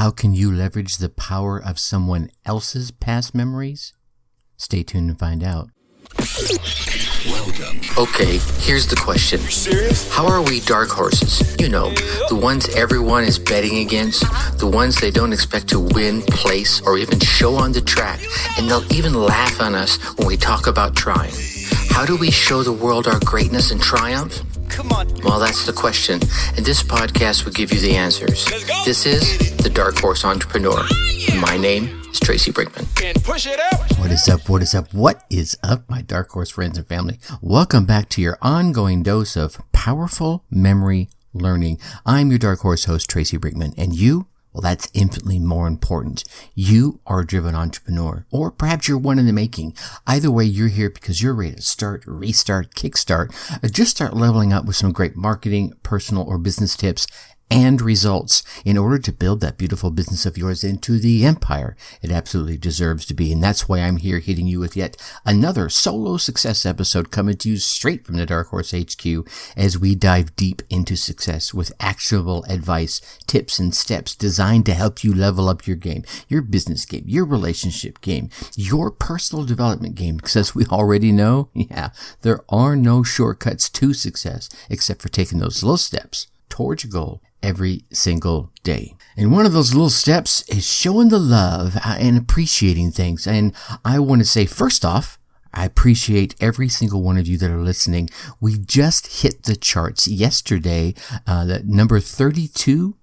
How can you leverage the power of someone else's past memories? Stay tuned and find out. Welcome. Okay, here's the question. You serious? How are we dark horses? You know, the ones everyone is betting against, the ones they don't expect to win, place, or even show on the track, and they'll even laugh on us when we talk about trying. How do we show the world our greatness and triumph? Come on. Well, that's the question, and this podcast will give you the answers. Let's go. This is The Dark Horse Entrepreneur. My name is Tracy Brinkman. And push it out. What is up? What is up? What is up, my Dark Horse friends and family? Welcome back to your ongoing dose of powerful memory learning. I'm your Dark Horse host, Tracy Brinkman, and you? Well, that's infinitely more important. You are a driven entrepreneur, or perhaps you're one in the making. Either way, you're here because you're ready to start, restart, kickstart, or just start leveling up with some great marketing, personal, or business tips and results in order to build that beautiful business of yours into the empire it absolutely deserves to be. And that's why I'm here hitting you with yet another solo success episode coming to you straight from the Dark Horse HQ as we dive deep into success with actionable advice, tips, and steps designed to help you level up your game, your business game, your relationship game, your personal development game. Because as we already know, there are no shortcuts to success except for taking those little steps towards your goal every single day. And one of those little steps is showing the love and appreciating things. And I want to say, first off, I appreciate every single one of you that are listening. We just hit the charts yesterday, that number 32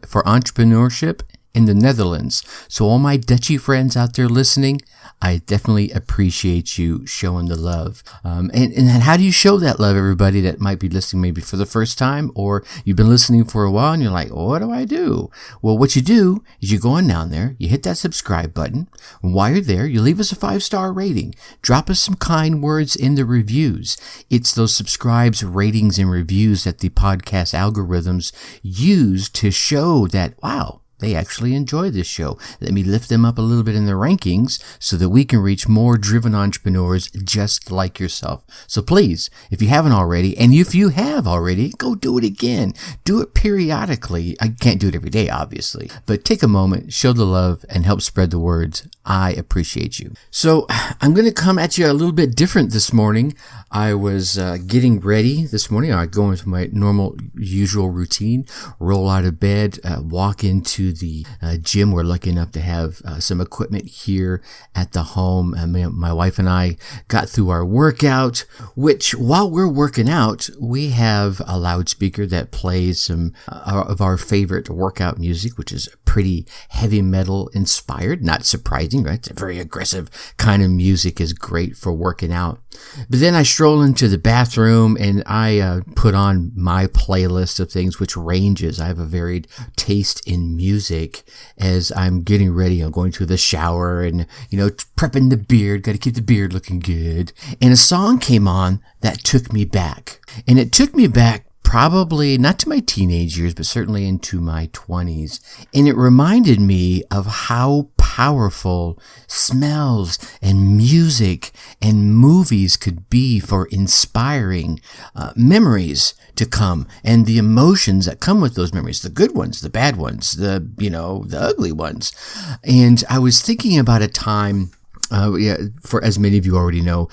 for entrepreneurship in the Netherlands. So all my Dutchy friends out there listening, I definitely appreciate you showing the love. And how do you show that love, everybody that might be listening maybe for the first time, or you've been listening for a while and you're like, what do I do? Well, what you do is you go on down there, you hit that subscribe button. And while you're there, you leave us a 5-star rating. Drop us some kind words in the reviews. It's those subscribes, ratings, and reviews that the podcast algorithms use to show that, wow, they actually enjoy this show. Let me lift them up a little bit in the rankings so that we can reach more driven entrepreneurs just like yourself. So please, if you haven't already, and if you have already, go do it again. Do it periodically. I can't do it every day, obviously, but take a moment, show the love, and help spread the words. I appreciate you. So I'm going to come at you a little bit different this morning. I was getting ready this morning. I go into my normal, usual routine, roll out of bed, walk into the gym. We're lucky enough to have some equipment here at the home. My wife and I got through our workout, which while we're working out, we have a loudspeaker that plays some of our favorite workout music, which is pretty heavy metal inspired. Not surprising, right? It's a very aggressive kind of music, is great for working out. But then I stroll into the bathroom and I put on my playlist of things, which ranges. I have a varied taste in music as I'm getting ready. I'm going to the shower and, prepping the beard. Got to keep the beard looking good. And a song came on that took me back. And it took me back probably not to my teenage years, but certainly into my 20s. And it reminded me of how powerful smells and music and movies could be for inspiring memories to come and the emotions that come with those memories, the good ones, the bad ones, the ugly ones. And I was thinking about a time, for as many of you already know,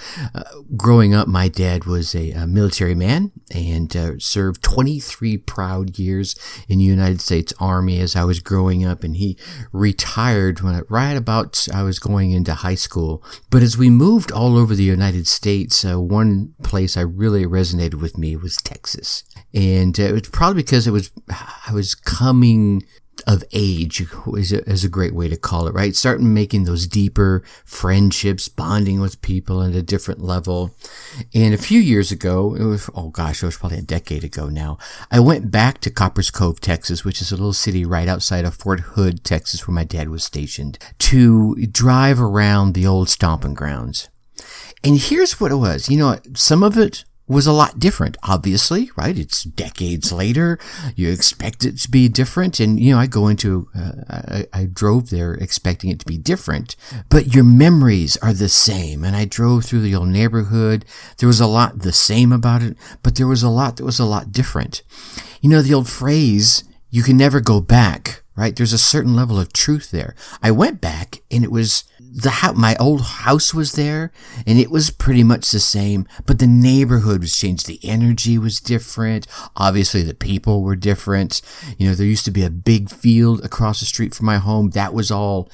growing up, my dad was a military man and served 23 proud years in the United States Army as I was growing up, and he retired right about I was going into high school. But as we moved all over the United States, one place I really resonated with me was Texas, and it was probably because I was coming of age is a great way to call it, right? Starting making those deeper friendships, bonding with people at a different level. And a few years ago, it was probably a decade ago now, I went back to Coppers Cove, Texas, which is a little city right outside of Fort Hood, Texas, where my dad was stationed, to drive around the old stomping grounds. And here's what it was. Some of it was a lot different, obviously, right? It's decades later. You expect it to be different. And, I drove there expecting it to be different, but your memories are the same. And I drove through the old neighborhood. There was a lot the same about it, but there was a lot that was a lot different. The old phrase, you can never go back, right? There's a certain level of truth there. I went back and it was my old house was there and it was pretty much the same, but the neighborhood was changed. The energy was different. Obviously the people were different. There used to be a big field across the street from my home. That was all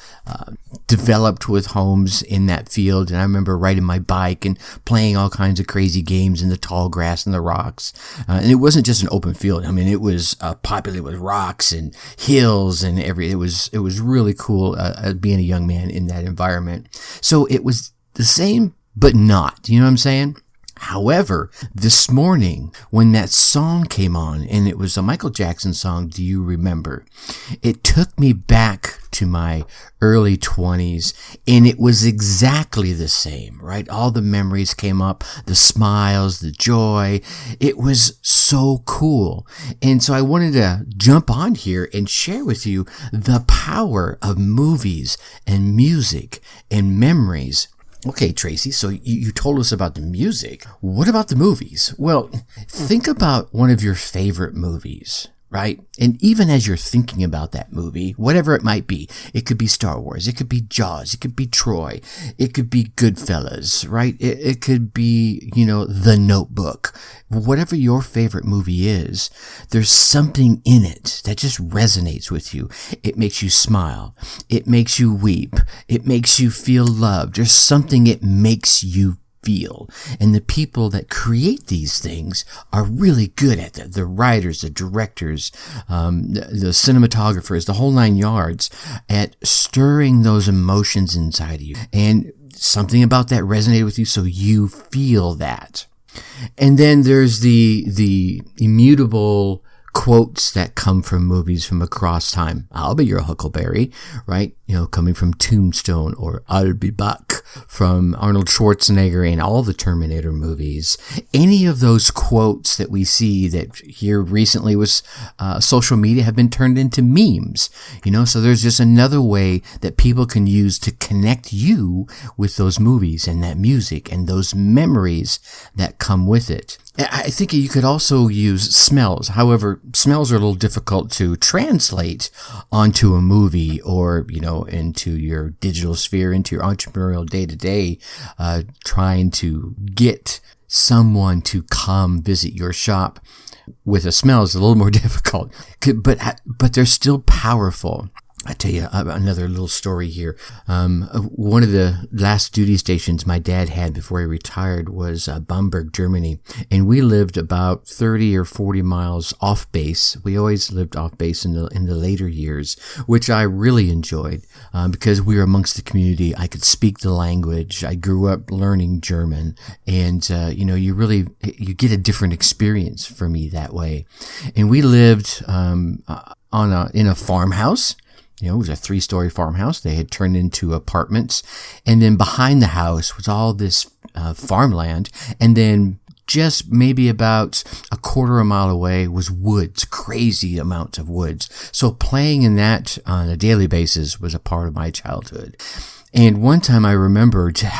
developed with homes in that field. And I remember riding my bike and playing all kinds of crazy games in the tall grass and the rocks. And it wasn't just an open field. I mean, it was populated with rocks and hills and it was really cool being a young man in that environment. So it was the same, but not. You know what I'm saying? However, this morning when that song came on, and it was a Michael Jackson song, Do You Remember? It took me back to my early 20s, and it was exactly the same, right? All the memories came up, the smiles, the joy. It was so cool. And so I wanted to jump on here and share with you the power of movies and music and memories. Okay, Tracy, so you told us about the music. What about the movies? Well, think about one of your favorite movies, right? And even as you're thinking about that movie, whatever it might be, it could be Star Wars, it could be Jaws, it could be Troy, it could be Goodfellas, right? It could be, The Notebook. Whatever your favorite movie is, there's something in it that just resonates with you. It makes you smile. It makes you weep. It makes you feel loved. There's something it makes you feel. And the people that create these things are really good at that. The writers, the directors, the cinematographers, the whole 9 yards at stirring those emotions inside of you. And something about that resonated with you, so you feel that. And then there's the immutable quotes that come from movies from across time. I'll be your Huckleberry, right? Coming from Tombstone, or I'll be back from Arnold Schwarzenegger and all the Terminator movies. Any of those quotes that we see that here recently was social media have been turned into memes, so there's just another way that people can use to connect you with those movies and that music and those memories that come with it. I think you could also use smells. However, smells are a little difficult to translate onto a movie or, into your digital sphere, into your entrepreneurial day-to-day, trying to get someone to come visit your shop with a smell is a little more difficult, but they're still powerful. I tell you another little story here. One of the last duty stations my dad had before he retired was Bamberg, Germany. And we lived about 30 or 40 miles off base. We always lived off base in the later years, which I really enjoyed because we were amongst the community. I could speak the language. I grew up learning German. And, you get a different experience for me that way. And we lived in a farmhouse. It was a 3-story farmhouse. They had turned into apartments. And then behind the house was all this farmland. And then just maybe about a quarter of a mile away was woods, crazy amounts of woods. So playing in that on a daily basis was a part of my childhood. And one time I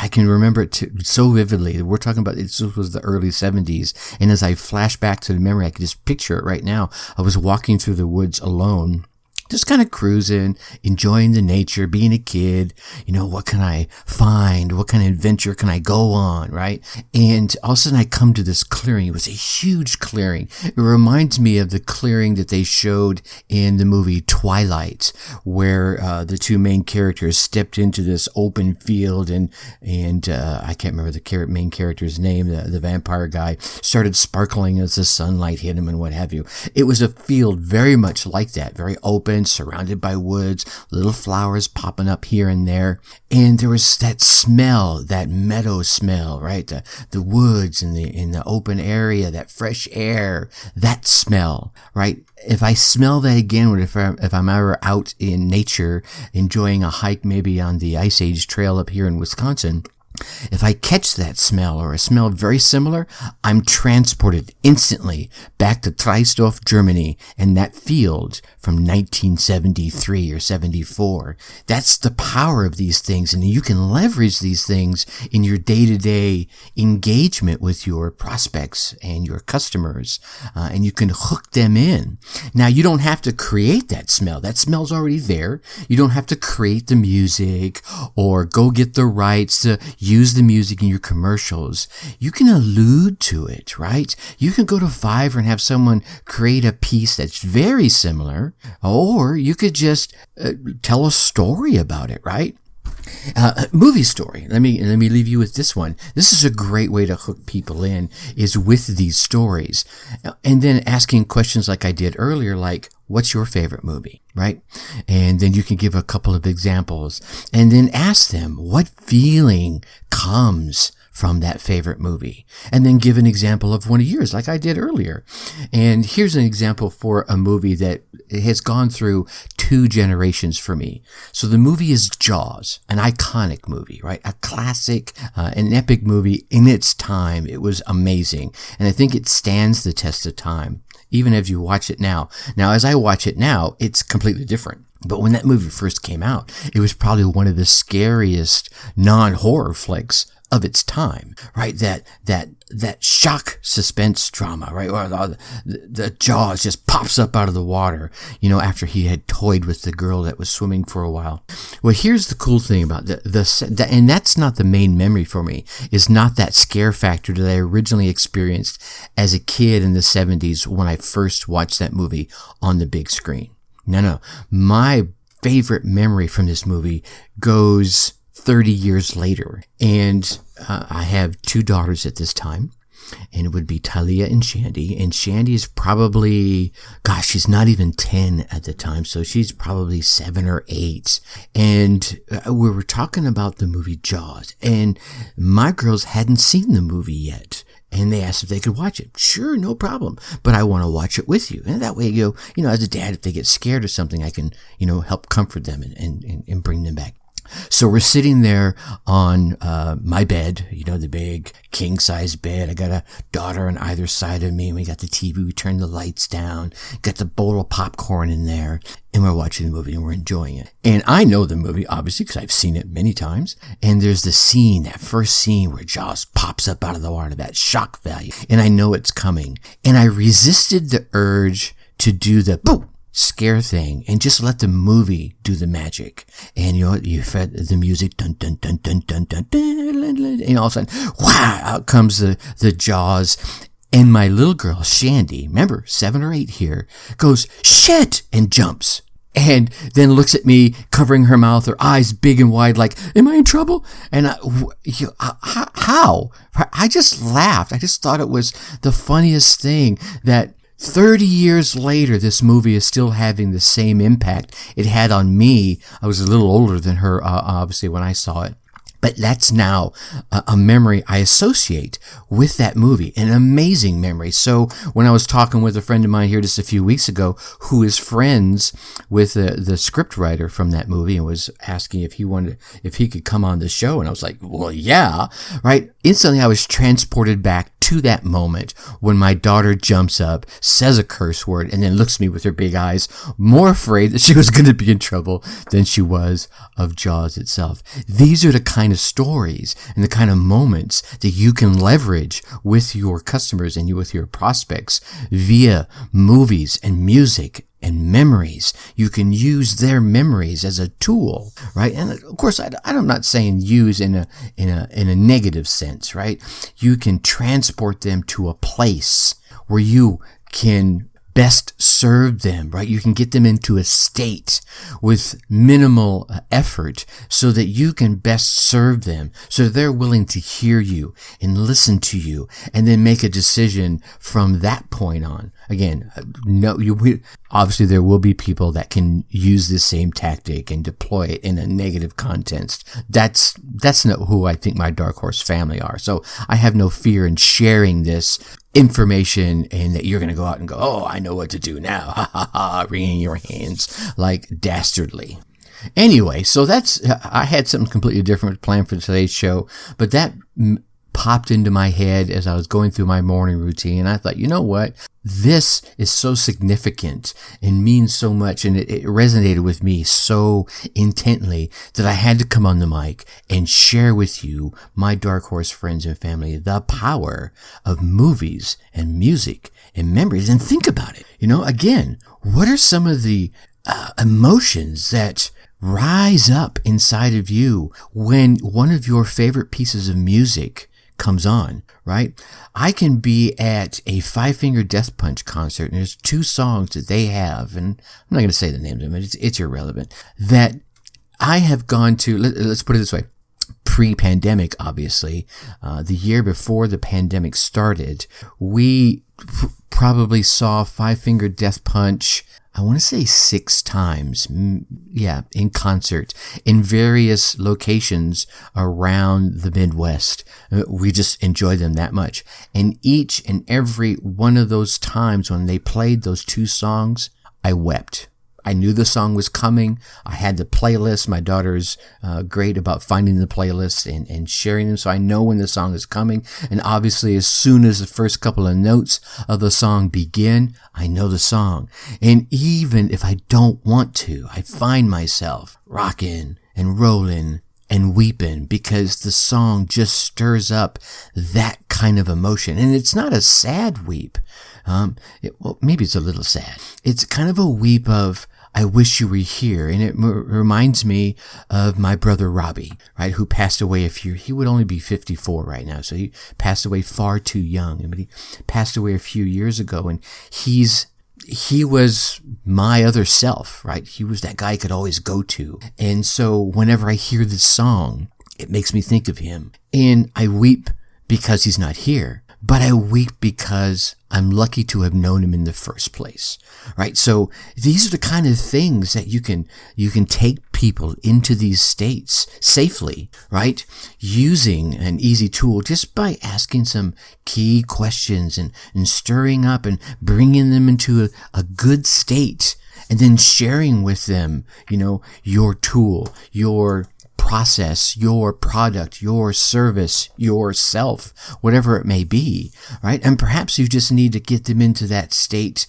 can remember it so vividly. We're talking about, this was the early 70s. And as I flash back to the memory, I could just picture it right now. I was walking through the woods alone, just kind of cruising, enjoying the nature, being a kid. What can I find? What kind of adventure can I go on, right? And all of a sudden I come to this clearing. It was a huge clearing. It reminds me of the clearing that they showed in the movie Twilight, where the two main characters stepped into this open field and I can't remember the main character's name, the vampire guy, started sparkling as the sunlight hit him and what have you. It was a field very much like that, very open, surrounded by woods, little flowers popping up here and there. And there was that smell, that meadow smell, right? The woods and in the open area, that fresh air, that smell, right? If I smell that again, if I'm ever out in nature, enjoying a hike maybe on the Ice Age Trail up here in Wisconsin, If I catch that smell or a smell very similar, I'm transported instantly back to Treisdorf, Germany, and that field from 1973 or 74. That's the power of these things, and you can leverage these things in your day-to-day engagement with your prospects and your customers, and you can hook them in. Now, you don't have to create that smell. That smell's already there. You don't have to create the music or go get the rights to use the music in your commercials. You can allude to it, right? You can go to Fiverr and have someone create a piece that's very similar, or you could just tell a story about it, right? Movie story. Let me leave you with this one. This is a great way to hook people in, is with these stories. And then asking questions like I did earlier, like, what's your favorite movie, right? And then you can give a couple of examples and then ask them what feeling comes from that favorite movie, and then give an example of one of yours like I did earlier. And here's an example for a movie that has gone through 2 generations for me. So the movie is Jaws, an iconic movie, right? A classic, an epic movie in its time. It was amazing. And I think it stands the test of time, even as you watch it now. Now, as I watch it now, it's completely different. But when that movie first came out, it was probably one of the scariest non-horror flicks of its time, right? That shock suspense drama, right? Or the Jaws just pops up out of the water, after he had toyed with the girl that was swimming for a while. Well, here's the cool thing about and that's not the main memory for me, is not that scare factor that I originally experienced as a kid in the 70s when I first watched that movie on the big screen. No. My favorite memory from this movie goes 30 years later. And I have 2 daughters at this time, and it would be Talia and Shandy. And Shandy is probably, she's not even 10 at the time, so she's probably 7 or 8. And we were talking about the movie Jaws, and my girls hadn't seen the movie yet. And they asked if they could watch it. Sure, no problem. But I want to watch it with you. And that way, as a dad, if they get scared or something, I can, help comfort them and bring them back. So we're sitting there on my bed, the big king-size bed. I got a daughter on either side of me, and we got the TV. We turned the lights down, got the bowl of popcorn in there, and we're watching the movie, and we're enjoying it. And I know the movie, obviously, because I've seen it many times. And there's that first scene where Jaws pops up out of the water, that shock value. And I know it's coming. And I resisted the urge to do the boom scare thing and just let the movie do the magic. And you fed the music, dun dun dun dun dun dun dun, and all of a sudden, wow, out comes the Jaws. And my little girl, Shandy, remember, 7 or 8 here, goes, shit, and jumps. And then looks at me, covering her mouth, her eyes big and wide, like, am I in trouble? And how? I just laughed. I just thought it was the funniest thing that 30 years later, this movie is still having the same impact it had on me. I was a little older than her, obviously, when I saw it. But that's now a memory I associate with that movie, an amazing memory. So when I was talking with a friend of mine here just a few weeks ago, who is friends with the script writer from that movie, and was asking if he could come on the show, and I was like, well, yeah, right. Instantly, I was transported back to that moment when my daughter jumps up, says a curse word, and then looks at me with her big eyes, more afraid that she was going to be in trouble than she was of Jaws itself. These are the kind of stories and the kind of moments that you can leverage with your customers and with your prospects via movies and music and memories. You can use their memories as a tool, right? And of course, I'm not saying use in a negative sense, right? You can transport them to a place where you can best serve them, right? You can get them into a state with minimal effort so that you can best serve them, so they're willing to hear you and listen to you, and then make a decision from that point on. Again, obviously there will be people that can use this same tactic and deploy it in a negative context. That's not who I think my Dark Horse family are. So I have no fear in sharing this information, and that you're going to go out and go, oh, I know what to do now, ha ha ha, wringing your hands like dastardly. Anyway, so I had something completely different planned for today's show, but that popped into my head as I was going through my morning routine. I thought, you know what? This is so significant and means so much, and it resonated with me so intently that I had to come on the mic and share with you, my Dark Horse friends and family, the power of movies and music and memories. And think about it. Again, what are some of the emotions that rise up inside of you when one of your favorite pieces of music comes on, right? I can be at a Five Finger Death Punch concert, and there's 2 songs that they have, and I'm not going to say the names of them, it's irrelevant, that I have gone to, let's put it this way, pre-pandemic, obviously, the year before the pandemic started, we probably saw Five Finger Death Punch, I want to say 6 times, in concert in various locations around the Midwest. We just enjoyed them that much. And each and every one of those times when they played those 2 songs, I wept. I knew the song was coming. I had the playlist. My daughter's great about finding the playlist and sharing them, so I know when the song is coming. And obviously, as soon as the first couple of notes of the song begin, I know the song. And even if I don't want to, I find myself rocking and rolling and weeping because the song just stirs up that kind of emotion. And it's not a sad weep. Maybe it's a little sad. It's kind of a weep of, I wish you were here. And it reminds me of my brother Robbie, right, who passed away he would only be 54 right now. So he passed away far too young. But he passed away a few years ago, and he was my other self, right? He was that guy I could always go to. And so whenever I hear this song, it makes me think of him. And I weep because he's not here, but I weep because I'm lucky to have known him in the first place, right? So these are the kind of things that you can take people into these states safely, right? Using an easy tool just by asking some key questions and stirring up and bringing them into a good state, and then sharing with them, your tool, your process, your product, your service, yourself, whatever it may be, right? And perhaps you just need to get them into that state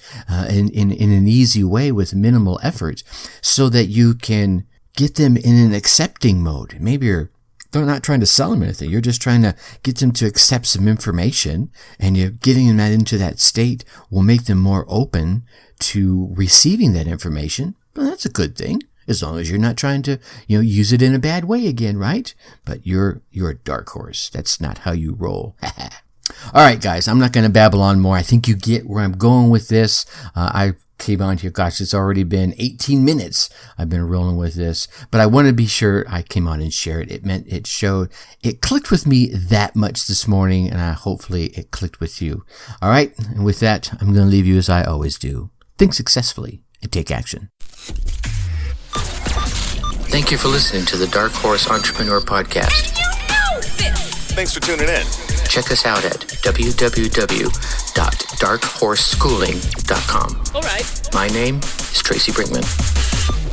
in an easy way with minimal effort so that you can get them in an accepting mode. Maybe they're not trying to sell them anything. You're just trying to get them to accept some information, and you're getting them into that state will make them more open to receiving that information. Well, that's a good thing. As long as you're not trying to, use it in a bad way again, right? But you're a dark horse. That's not how you roll. All right, guys, I'm not going to babble on more. I think you get where I'm going with this. I came on here. Gosh, it's already been 18 minutes. I've been rolling with this, but I want to be sure I came on and shared it. It clicked with me that much this morning, and hopefully it clicked with you. All right. And with that, I'm going to leave you as I always do. Think successfully and take action. Thank you for listening to the Dark Horse Entrepreneur Podcast. Thanks for tuning in. Check us out at www.darkhorseschooling.com. All right. My name is Tracy Brinkman.